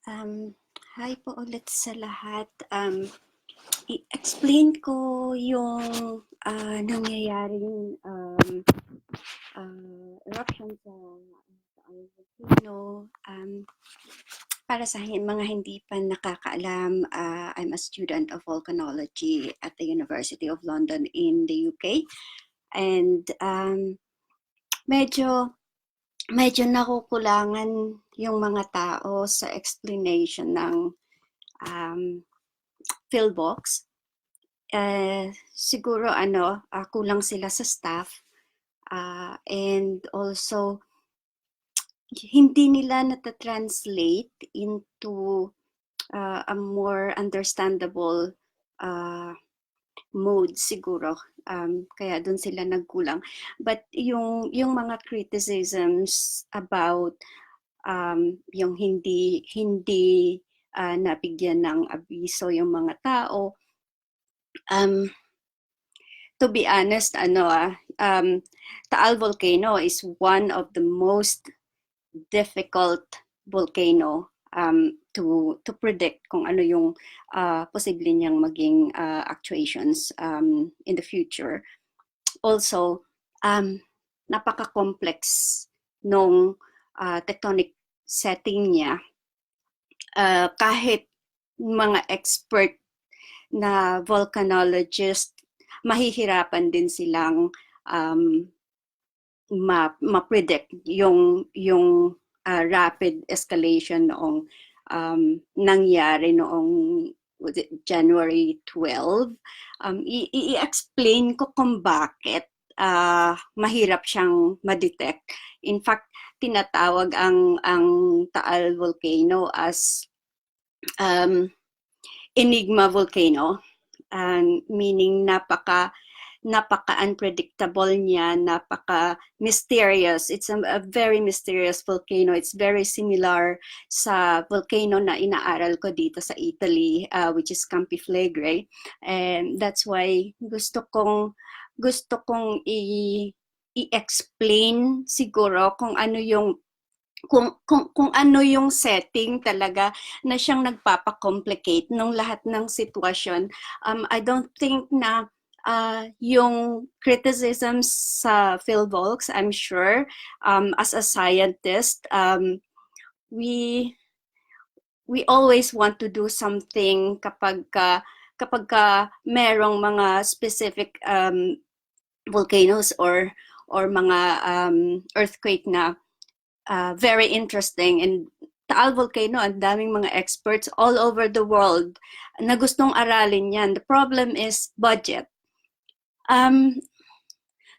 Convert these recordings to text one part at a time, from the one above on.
Hi po ulit sa lahat. I-explain ko yung nangyayaring eruption sa Taal Volcano. Para sa mga hindi pa nakakaalam, I'm a student of volcanology at the University of London in the UK. And medyo nakukulangan yung mga tao sa explanation ng pillbox. Siguro kulang sila sa staff, and also hindi nila nata-translate into a more understandable mode siguro. Kaya doon sila nagkulang. But yung mga criticisms about yung hindi nabigyan ng abiso yung mga tao, to be honest, Taal Volcano is one of the most difficult volcano to predict kung ano yung posible niyang maging actuations in the future. Also, napaka-complex nung tectonic setting niya. Kahit mga expert na volcanologist, mahihirapan din silang ma-predict yung rapid escalation noong nangyari noong January 12. I-explain ko kung bakit mahirap siyang ma-detect. In fact, tinatawag ang Taal Volcano as enigma volcano, meaning napaka-unpredictable niya, napaka-mysterious. It's a very mysterious volcano. It's very similar sa volcano na inaaral ko dito sa Italy, which is Campi Flegrei. And that's why gusto kong i-explain siguro kung ano yung kung ano yung setting talaga na siyang nagpapa-complicate ng lahat ng sitwasyon. I don't think na yung criticisms sa PhilVolcs, I'm sure, as a scientist, we always want to do something kapag merong mga specific volcanoes or mga earthquake na very interesting. And Taal Volcano, ang daming mga experts all over the world na gustong aralin yan. The problem is budget.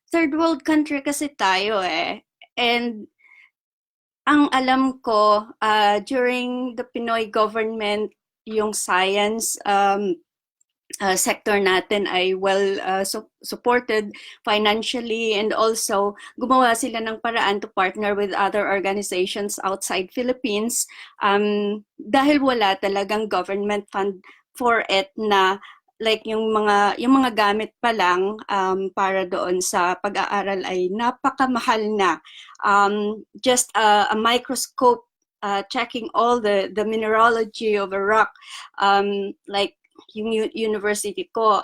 Third world country kasi tayo eh. And ang alam ko, during the Pinoy government, yung science sector natin ay well supported financially, and also gumawa sila ng paraan to partner with other organizations outside Philippines, dahil wala talagang government fund for it, na like yung mga gamit pa lang para doon sa pag-aaral ay napakamahal na. Just a microscope checking all the mineralogy of a rock, like yung university ko,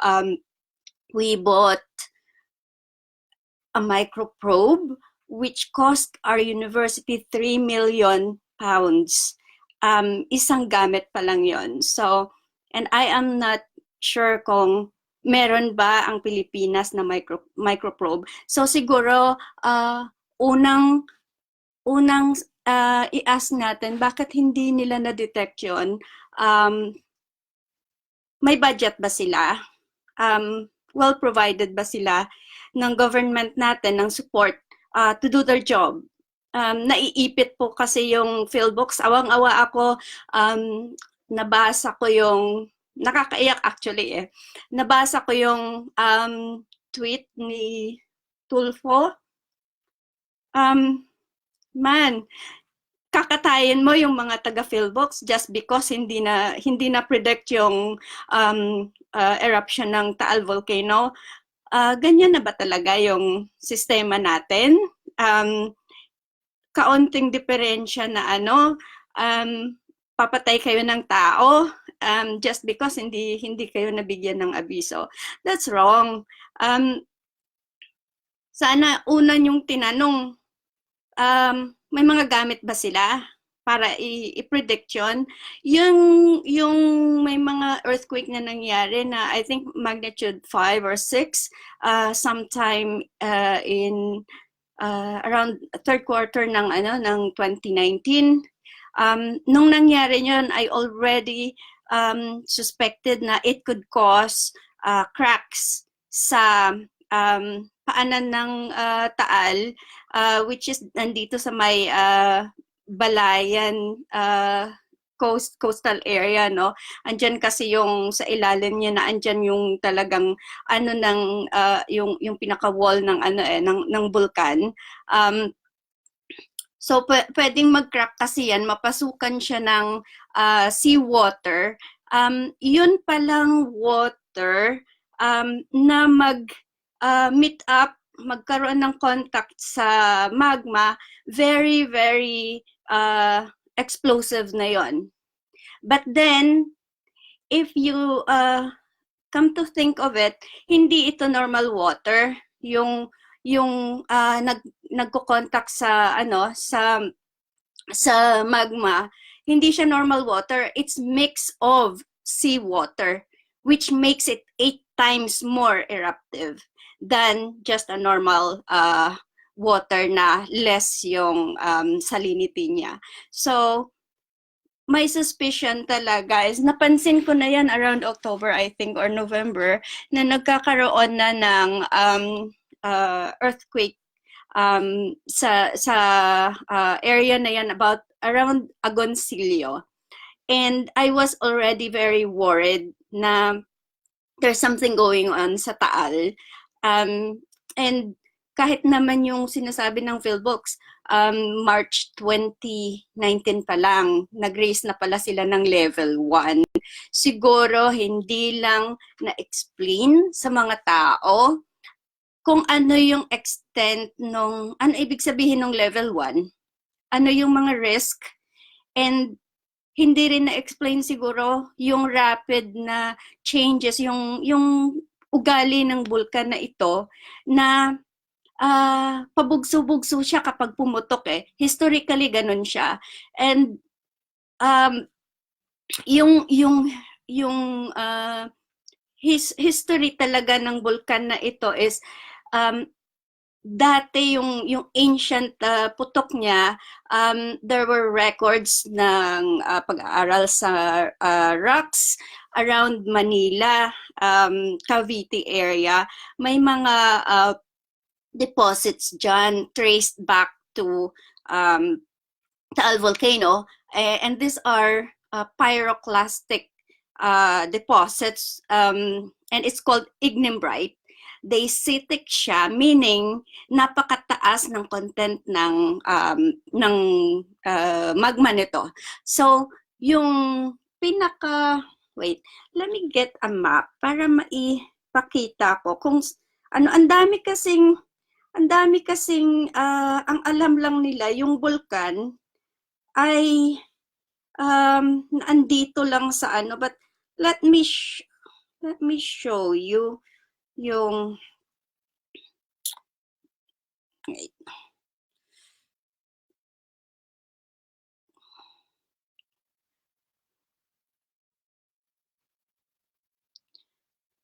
we bought a microprobe which cost our university 3 million pounds. Isang gamit pa lang yon. So, and I am not sure kung meron ba ang Pilipinas na microprobe. So siguro unang i-ask natin bakit hindi nila na-detect yun. May budget ba sila? Well provided ba sila ng government natin ng support to do their job? Naiipit po kasi yung PhilBooks. Awang-awa ako, nabasa ko yung, nakakaiyak actually eh. Nabasa ko yung tweet ni Tulfo. Man, kakatayin mo yung mga taga-PhilBooks just because hindi na predict yung eruption ng Taal Volcano. Ganyan na ba talaga yung sistema natin? Kaunting diferensya na papatay kayo ng tao just because hindi kayo nabigyan ng abiso. That's wrong. Sana una yung tinanong, may mga gamit ba sila para i-predict yun? Yung may mga earthquake na nangyari na I think magnitude 5 or 6 sometime in around third quarter ng 2019. Nung nangyari yun, I already suspected na it could cause cracks sa paanan ng Taal, which is nandito sa may Balayan coastal area, no? Andyan kasi yung sa ilalim niya na andyan yung talagang yung pinaka-wall ng ng bulkan. So pwedeng mag-crack kasi yan, mapasukan siya ng seawater. Yun palang water na meet up, magkaroon ng contact sa magma, very, very explosive na yon. But then, if you come to think of it, hindi ito normal water. Yung nagko-contact sa sa magma, hindi siya normal water. It's mix of seawater, which makes it 8 times more eruptive than just a normal water na less yung salinity niya. So, my suspicion talaga is, napansin ko na yan around October, I think, or November, na nagkakaroon na ng earthquake sa area na yan around Agoncillo. And I was already very worried na there's something going on sa Taal. And kahit naman yung sinasabi ng PhilBooks, March 2019 pa lang, nag-raise na pala sila ng level 1. Siguro hindi lang na-explain sa mga tao kung ano yung extent ano ibig sabihin ng level 1, ano yung mga risk, and hindi rin na-explain siguro yung rapid na changes, yung ugali ng bulkan na ito, na pabugso-bugso siya kapag pumutok eh. Historically, ganun siya. And yung history talaga ng bulkan na ito is dati yung ancient putok niya, there were records ng pag-aaral sa rocks around Manila, Cavite area. May mga deposits dyan traced back to Taal Volcano, and these are pyroclastic deposits, and it's called ignimbrite. Dacitic siya, meaning napakataas ng content ng magma nito. So, yung wait, let me get a map para maipakita ko kung ang dami kasing ang alam lang nila yung bulkan ay andito lang sa but let me show you yung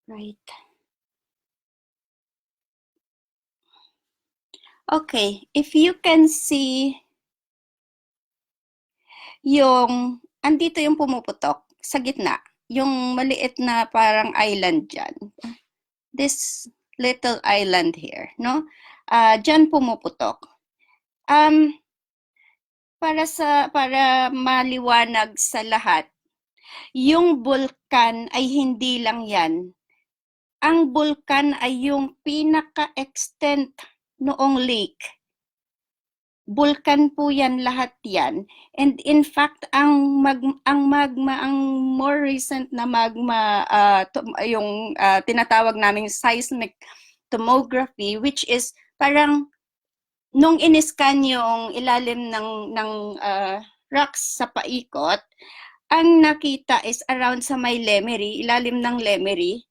right. Okay, if you can see yung andito yung pumuputok sa gitna, yung maliit na parang island dyan. This little island here, no? Dyan pumuputok. Para maliwanag sa lahat, yung bulkan ay hindi lang yan. Ang bulkan ay yung pinaka-extent noong lake. Bulkan po yan, lahat yan. And in fact, ang magma, ang more recent na magma, yung tinatawag naming seismic tomography, which is parang nung iniscan yung ilalim ng rocks sa paikot, ang nakita is around sa may Lemery, ilalim ng Lemery,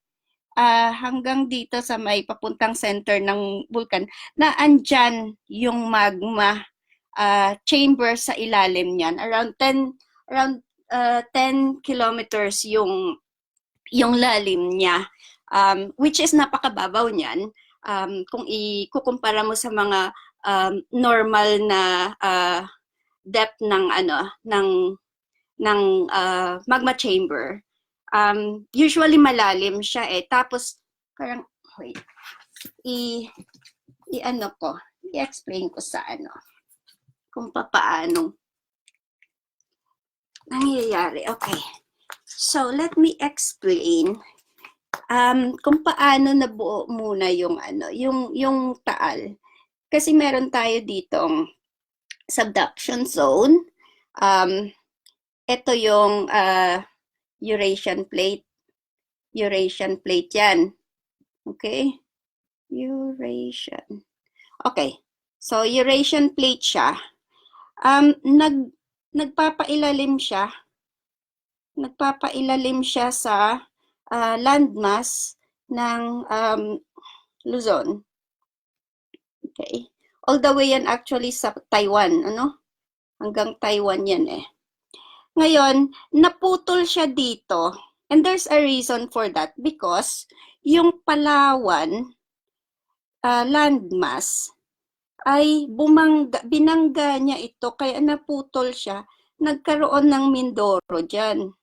hanggang dito sa may papuntang center ng vulkan, na andyan yung magma chamber sa ilalim niyan. Around 10 kilometers yung lalim niya, which is napakababaw niyan. Kung ikukumpara mo sa mga normal na depth ng magma chamber. Usually malalim siya eh. Tapos parang wait, i-explain ko sa kung paano nangyayari. Okay. So let me explain kung paano nabuo muna yung yung Taal. Kasi meron tayo ditong subduction zone. Ito yung Eurasian plate. Eurasian plate yan. Okay? Eurasian. Okay. So, Eurasian plate siya. Nagpapailalim siya. Nagpapailalim siya sa landmass ng Luzon. Okay? All the way yan actually sa Taiwan. Hanggang Taiwan yan eh. Ngayon, naputol siya dito. And there's a reason for that because yung Palawan landmass ay binangga niya ito kaya naputol siya. Nagkaroon ng Mindoro dyan.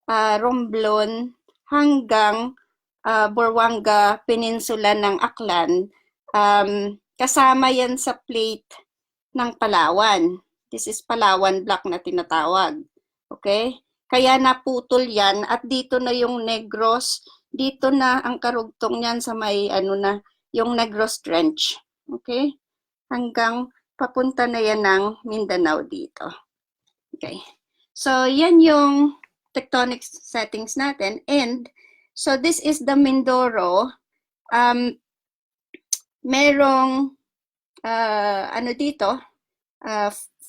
Romblon hanggang Buruanga Peninsula ng Aklan. Kasama yan sa plate ng Palawan. This is Palawan Block na tinatawag. Okay? Kaya naputol yan at dito na yung Negros, dito na ang karugtong niyan sa may yung Negros Trench. Okay? Hanggang papunta na yan ng Mindanao dito. Okay. So yan yung tectonic settings natin, and so this is the Mindoro. Merong dito,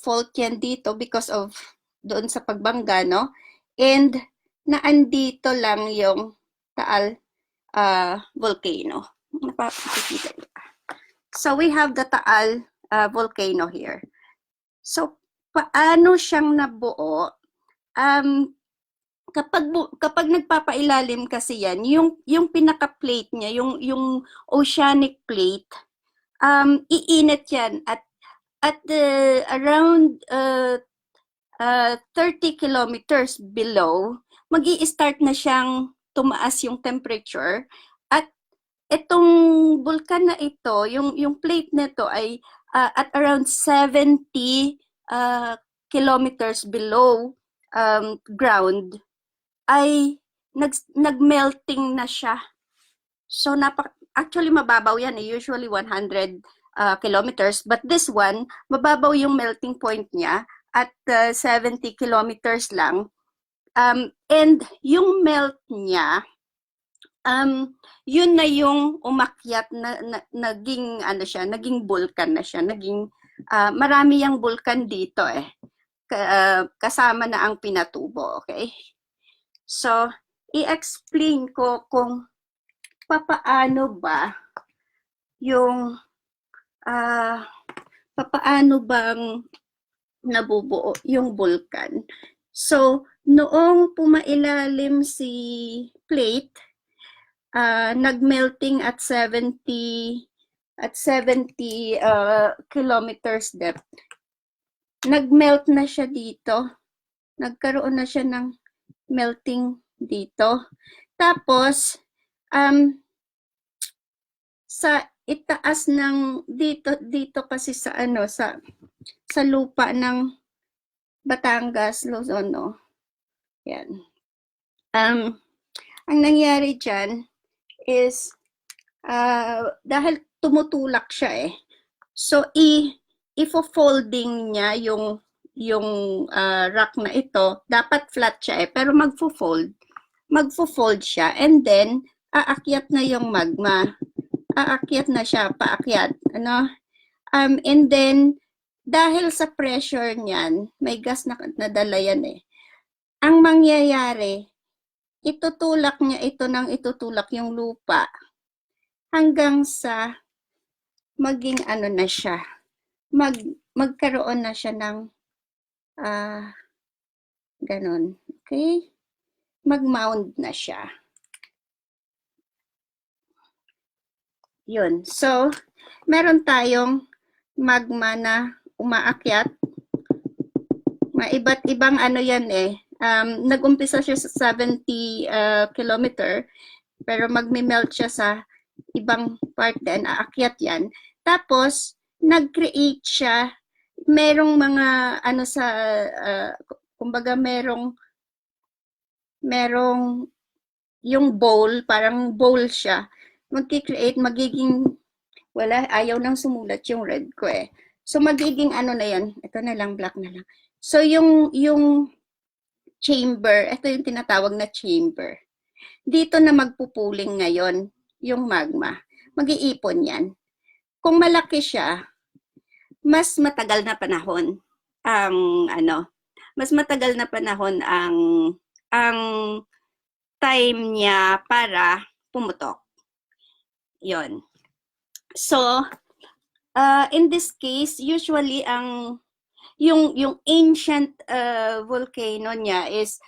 fault yan dito because of doon sa pagbangga, no? And naandito lang yung Taal volcano. Napapakita. So we have the Taal volcano here. So paano siyang nabuo? Kapag nagpapailalim kasi yan, yung pinaka-plate niya, yung oceanic plate, iinit yan at around 30 kilometers below, magi-start na siyang tumaas yung temperature at itong bulkan na ito, yung plate nito ay at around 70 kilometers below ground ay nagmelting na siya. So actually mababaw yan eh, usually 100 kilometers, but this one mababaw yung melting point niya at 70 kilometers lang. And yung melt niya, yun na yung umakyat na naging naging vulkan na siya, naging marami yang vulkan dito eh. Kasama na ang Pinatubo, okay? So, i-explain ko kung papaano ba yung papaano bang nabubuo yung vulkan. So, noong pumailalim si plate, nagmelting at 70 kilometers depth. Nagmelt na siya dito. Nagkaroon na siya ng melting dito. Tapos, sa itaas ng dito kasi sa sa lupa ng Batangas, Luzon, no? Yan. Ang nangyari dyan is dahil tumutulak siya eh. So ifo-folding niya yung rock na ito, dapat flat siya eh, pero magfo-fold siya, and then aakyat na yung magma. Aakyat na siya, paakyat, and then dahil sa pressure niyan, may gas na nadala yan eh. ang mangyayari, itutulak niya ito ng itutulak yung lupa hanggang sa maging ano na siya, magkaroon na siya ng ganun. Okay? Mag-mound na siya. Yun. So, meron tayong magma na umaakyat. Iba't ibang ano yan eh. Nag-umpisa siya sa 70 kilometer, pero magme-melt siya sa ibang part din, aakyat yan. Tapos, nag-create siya, merong mga ano sa, kumbaga merong yung bowl, parang bowl siya. Magki-create, magiging, wala, ayaw nang sumulat yung red ko eh. So, magiging ano na yan, ito na lang, black na lang. So, yung chamber, ito yung tinatawag na chamber. Dito na magpupuling ngayon yung magma. Mag-iipon yan. Kung malaki siya, mas matagal na panahon mas matagal na panahon ang time niya para pumutok. Yon. So, in this case, usually yung ancient volcano niya is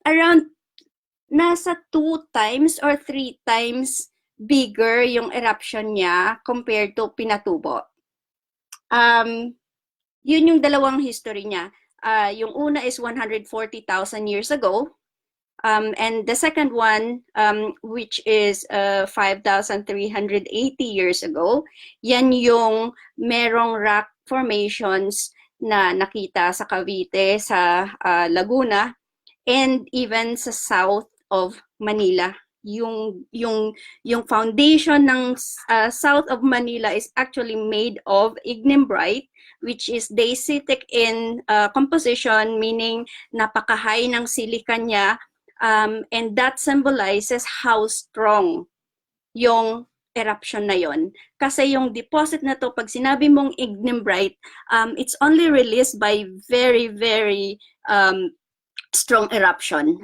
around nasa 2 times or 3 times bigger yung eruption niya compared to Pinatubo. Yun yung dalawang history niya. Yung una is 140,000 years ago. And the second one, which is 5,380 years ago, yan yung merong rock formations na nakita sa Cavite, sa Laguna, and even sa south of Manila. Yung foundation ng south of Manila is actually made of ignimbrite, which is dacitic in composition, meaning napaka-high ng silica niya, and that symbolizes how strong yung eruption na yon. Kasi yung deposit na to, pag sinabi mong ignimbrite, it's only released by very, very strong eruption.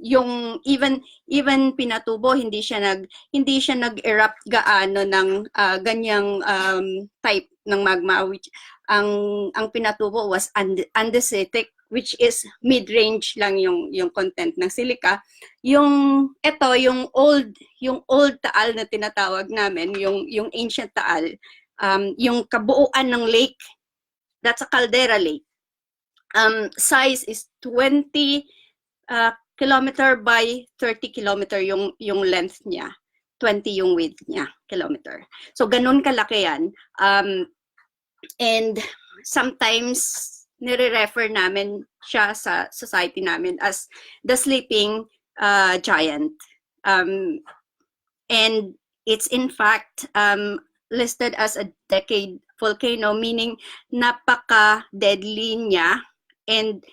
Yung even Pinatubo, hindi siya nag-erupt gaano ng ganyang type ng magma, which ang Pinatubo was andesitic, which is mid-range lang yung content ng silica. Yung old Taal na tinatawag namin, yung ancient Taal, yung kabuuan ng lake, that's a caldera lake. Size is 20 kilometer by 30 kilometer yung length niya. 20 yung width niya, kilometer. So, ganun kalaki yan. And sometimes, nire-refer namin siya sa society namin as the sleeping giant. And it's in fact listed as a decade volcano, meaning napaka-deadly niya. And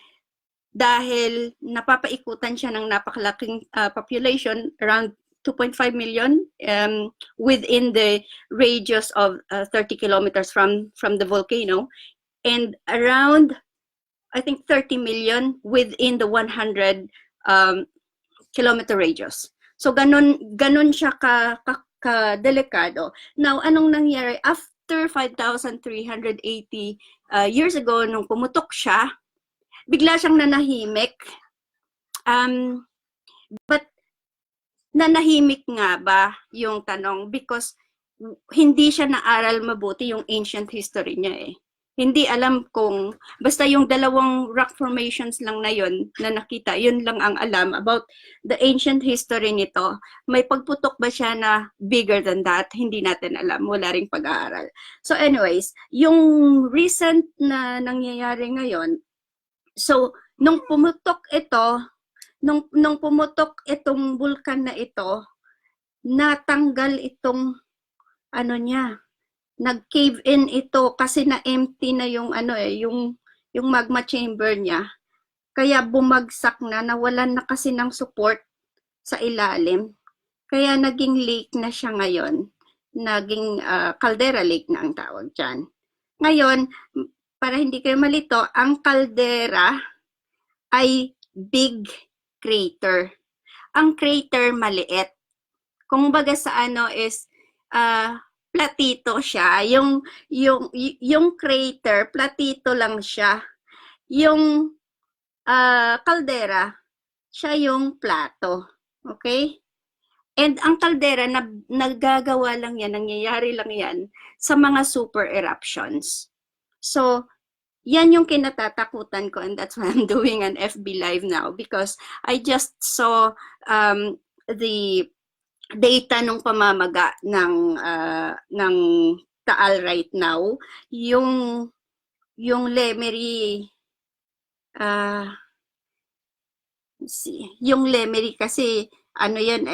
dahil napapaikutan siya ng napakalaking population, around 2.5 million within the radius of 30 kilometers from the volcano, and around, I think, 30 million within the 100 kilometer radius. So ganun siya ka-delikado. Now, anong nangyari? After 5,380 years ago, nung pumutok siya, bigla siyang nanahimik. But nanahimik nga ba yung tanong? Because hindi siya naaral mabuti yung ancient history niya eh. Hindi alam kung, basta yung dalawang rock formations lang na yun na nakita, yun lang ang alam about the ancient history nito. May pagputok ba siya na bigger than that? Hindi natin alam. Wala ring pag-aaral. So anyways, yung recent na nangyayari ngayon, so nung pumutok itong bulkan na ito, natanggal itong ano niya, nag-cave in ito kasi na-empty na yung yung magma chamber niya. Kaya bumagsak na, nawalan na kasi ng support sa ilalim. Kaya naging lake na siya ngayon. Naging caldera lake na ang tawag dyan. Ngayon, para hindi kayo malito, ang caldera ay big crater. Ang crater maliit. Kung baga sa ano is platito siya. Yung crater, platito lang siya. Yung caldera, siya yung plato. Okay? And ang caldera, nagagawa lang yan, nangyayari lang yan sa mga super eruptions. So, yan yung kinatatakutan ko, and that's why I'm doing an FB Live now because I just saw the data nung pamamaga ng Taal right now. Yung Lemery yung Lemery kasi ano yan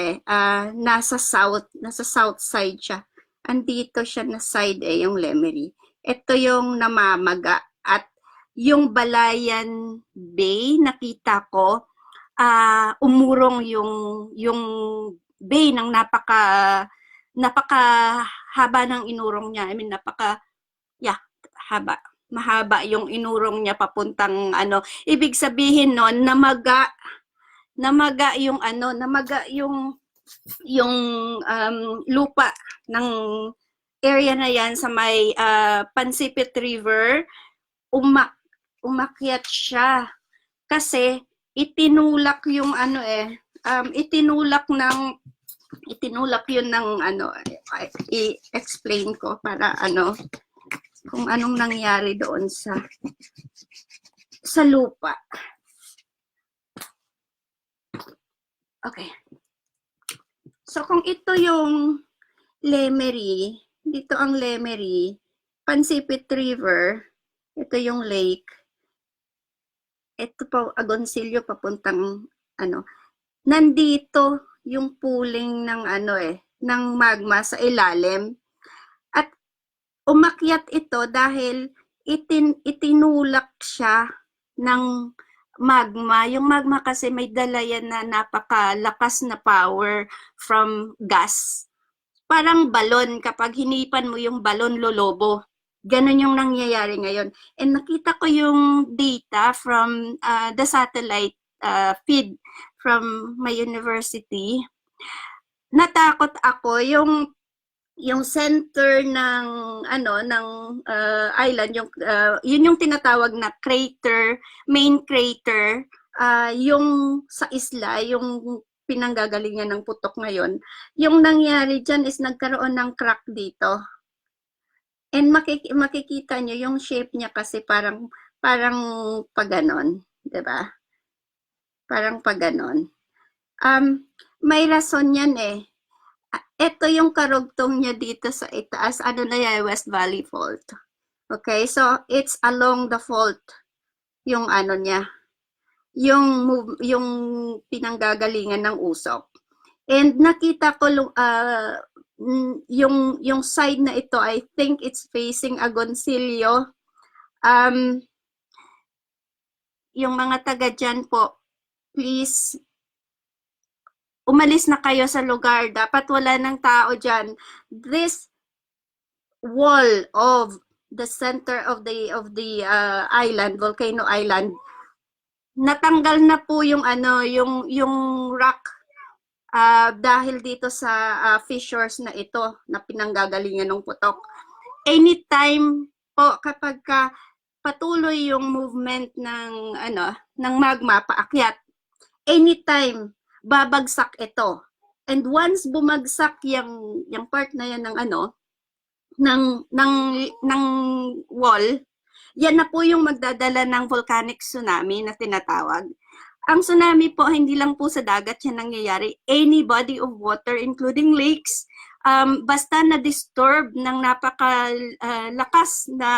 nasa south side siya. Andito siya na side yung Lemery. Ito yung namamaga at yung Balayan Bay nakita ko umurong yung bay ng napaka haba ng inurong niya. I mean haba. Mahaba yung inurong niya papuntang ano. Ibig sabihin noon namaga yung lupa ng area na yan sa may Pansipit River. Umakyat siya kasi itinulak yung itinulak yun ng i-explain ko para kung anong nangyari doon sa lupa. Okay. So kung ito yung Lemery, dito ang Lemery, Pansipit River, ito yung lake. Ito pa Agoncillo papuntang nandito yung pooling ng ng magma sa ilalim. At umakyat ito dahil itinulak siya ng magma. Yung magma kasi may dala yan na napakalakas na power from gas. Parang balon, kapag hinipan mo yung balon lolobo. Ganon yung nangyayari ngayon. And nakita ko yung data from the satellite feed from my university. Natakot ako yung center ng island, yun yung tinatawag na crater, main crater, yung sa isla, yung pinanggagalingan ng putok ngayon. Yung nangyari dyan is nagkaroon ng crack dito. And makikita nyo yung shape niya kasi parang paganon, 'di ba? Parang paganon. May rason yan ito yung karugtong niya dito sa itaas, na yan, West Valley Fault. Okay, so it's along the fault yung niya, yung pinanggagalingan ng usok. And nakita ko yung side na ito, I think it's facing Agoncillo. Yung mga taga dyan po, please umalis na kayo sa lugar. Dapat wala ng tao dyan. This wall of the center of the island, Volcano Island, natanggal na po yung rock dahil dito sa fissures na ito na pinanggagalingan ng putok. Anytime po kapag patuloy yung movement ng magma paakyat, anytime babagsak ito. And once bumagsak yung part na yan ng wall, yan na po yung magdadala ng volcanic tsunami na tinatawag. Ang tsunami po, hindi lang po sa dagat yan nangyayari. Any body of water, including lakes, basta na-disturb ng napakalakas na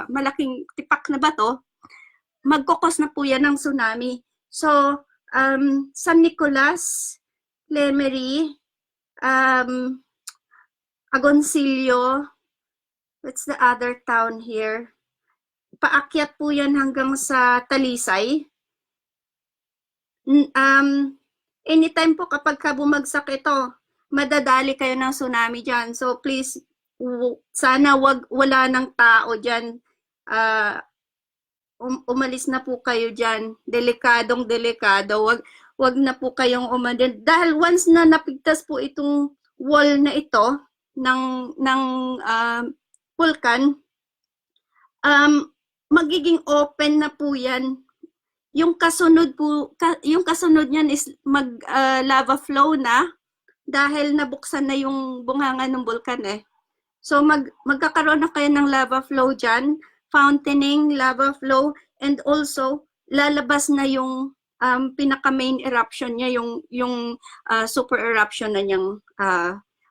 malaking tipak na bato, magkukos na po yan ng tsunami. So, San Nicolas, Lemery, Agoncillo, what's the other town here? Paakyat po yan hanggang sa Talisay. Anytime po kapag bumagsak ito, madadali kayo ng tsunami dyan. So please, sana wala ng tao dyan. umalis na po kayo dyan. Delikadong delikado. Wag na po kayong umalis. Dahil once na napigtas po itong wall na ito ng vulkan, magiging open na po yan. Yung kasunod niyan is lava flow na dahil nabuksan na yung bunganga ng vulkan eh. So magkakaroon na kayo ng lava flow dyan, fountaining, lava flow, and also lalabas na yung pinaka main eruption niya, yung super eruption na niyang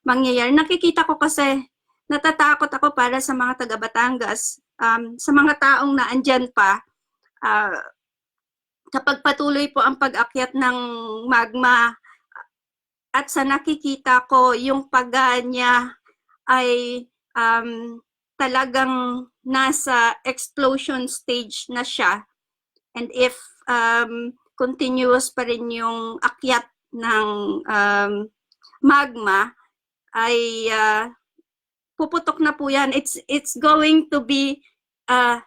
mangyayari. Nakikita ko kasi natatakot ako para sa mga taga Batangas, sa mga taong naandyan pa. Kapag patuloy po ang pag-akyat ng magma at sa nakikita ko yung pagga niya ay talagang nasa explosion stage na siya, and if continuous pa rin yung akyat ng magma ay puputok na po yan. It's going to be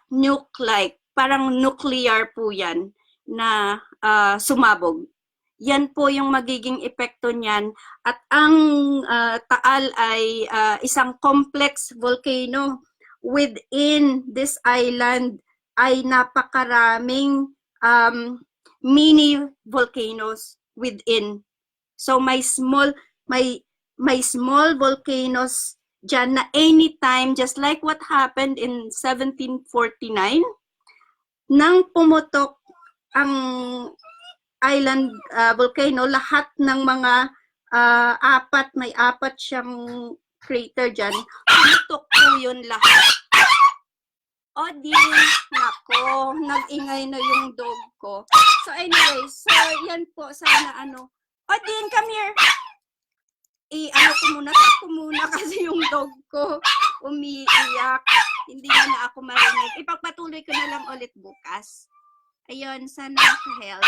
nuke-like, parang nuclear po yan na sumabog. Yan po yung magiging epekto niyan. At ang Taal ay isang complex volcano. Within this island ay napakaraming mini volcanoes within. So may small volcanoes dyan na anytime, just like what happened in 1749, nang pumutok ang island volcano, lahat ng mga may apat siyang crater dyan, pumutok po yun lahat. O di, nako, nag-ingay na yung dog ko. So anyway, so yan po, sana O din, come here. Stop ko muna kasi yung dog ko umiiyak. Hindi na ako marinig. Ipagpatuloy ko na lang ulit bukas. Ayun, sana maka-help.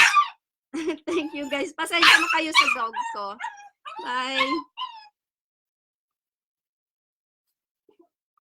Thank you guys. Pasensya na kayo sa dog ko. Bye.